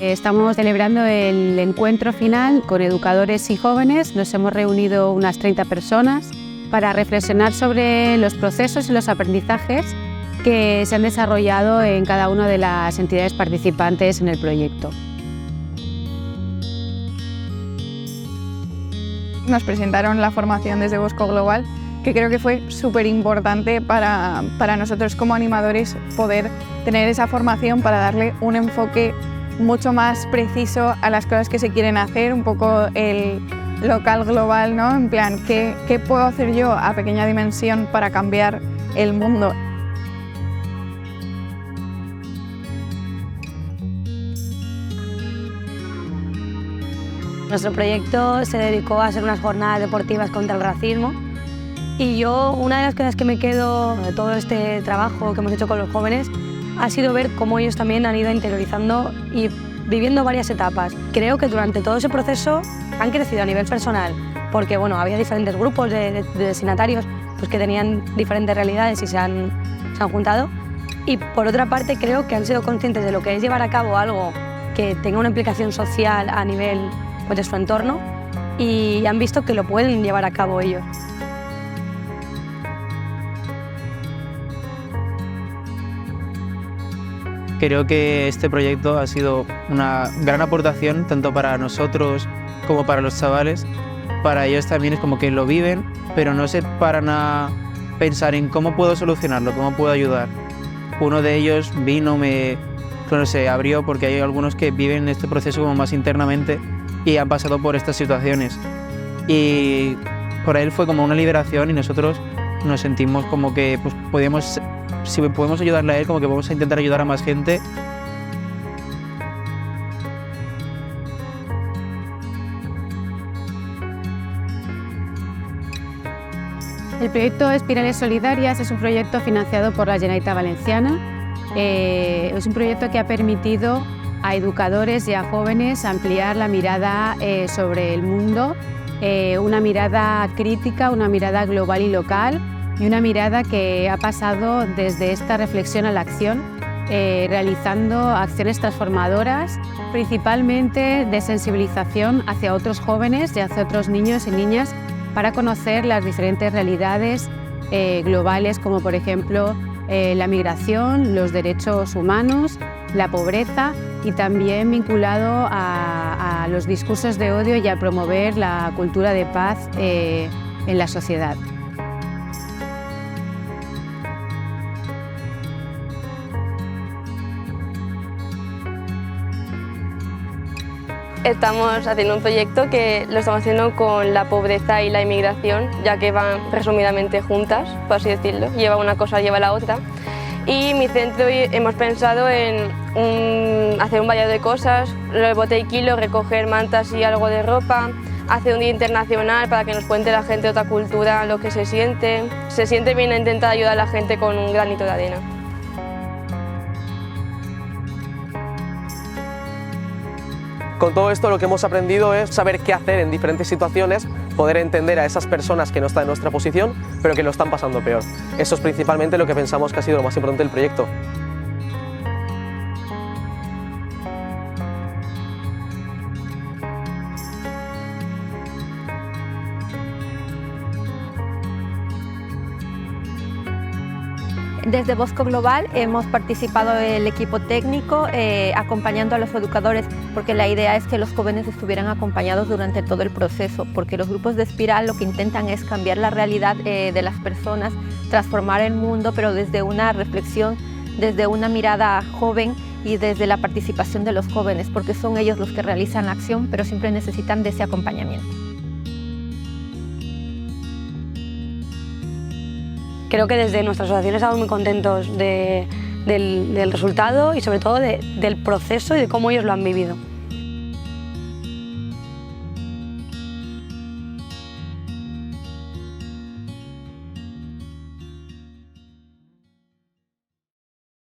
Estamos celebrando el encuentro final con educadores y jóvenes. Nos hemos reunido unas 30 personas para reflexionar sobre los procesos y los aprendizajes que se han desarrollado en cada una de las entidades participantes en el proyecto. Nos presentaron la formación desde Bosco Global, que creo que fue súper importante para nosotros como animadores poder tener esa formación para darle un enfoque mucho más preciso a las cosas que se quieren hacer, un poco el local global, ¿no? En plan, ¿qué puedo hacer yo a pequeña dimensión para cambiar el mundo? Nuestro proyecto se dedicó a hacer unas jornadas deportivas contra el racismo y yo, una de las cosas que me quedo de todo este trabajo que hemos hecho con los jóvenes ha sido ver cómo ellos también han ido interiorizando y viviendo varias etapas. Creo que durante todo ese proceso han crecido a nivel personal, porque bueno, había diferentes grupos de destinatarios pues, que tenían diferentes realidades y se han juntado. Y por otra parte creo que han sido conscientes de lo que es llevar a cabo algo que tenga una implicación social a nivel pues, de su entorno y han visto que lo pueden llevar a cabo ellos. Creo que este proyecto ha sido una gran aportación tanto para nosotros como para los chavales. Para ellos también es como que lo viven, pero no se paran a pensar en cómo puedo solucionarlo, cómo puedo ayudar. Uno de ellos vino, se abrió porque hay algunos que viven este proceso como más internamente y han pasado por estas situaciones. Y por él fue como una liberación y nosotros nos sentimos como que pues, si podemos ayudarle a él, como que vamos a intentar ayudar a más gente. El proyecto Espirales Solidarias es un proyecto financiado por la Generalitat Valenciana. Es un proyecto que ha permitido a educadores y a jóvenes ampliar la mirada sobre el mundo, una mirada crítica, una mirada global y local y una mirada que ha pasado desde esta reflexión a la acción, realizando acciones transformadoras, principalmente de sensibilización hacia otros jóvenes y hacia otros niños y niñas para conocer las diferentes realidades globales como por ejemplo la migración, los derechos humanos, la pobreza y también vinculado a los discursos de odio y a promover la cultura de paz en la sociedad. Estamos haciendo un proyecto que lo estamos haciendo con la pobreza y la inmigración, ya que van resumidamente juntas, por así decirlo. Lleva una cosa, lleva la otra. Y mi centro hemos pensado en hacer un variado de cosas, el bote y kilo, recoger mantas y algo de ropa, hacer un día internacional para que nos cuente la gente de otra cultura lo que se siente. Se siente bien intentar ayudar a la gente con un granito de arena. Con todo esto lo que hemos aprendido es saber qué hacer en diferentes situaciones, poder entender a esas personas que no están en nuestra posición, pero que lo están pasando peor. Eso es principalmente lo que pensamos que ha sido lo más importante del proyecto. Desde Bosco Global hemos participado el equipo técnico acompañando a los educadores porque la idea es que los jóvenes estuvieran acompañados durante todo el proceso porque los grupos de Espiral lo que intentan es cambiar la realidad de las personas, transformar el mundo pero desde una reflexión, desde una mirada joven y desde la participación de los jóvenes porque son ellos los que realizan la acción pero siempre necesitan de ese acompañamiento. Creo que desde nuestra asociación estamos muy contentos del resultado y sobre todo del proceso y de cómo ellos lo han vivido.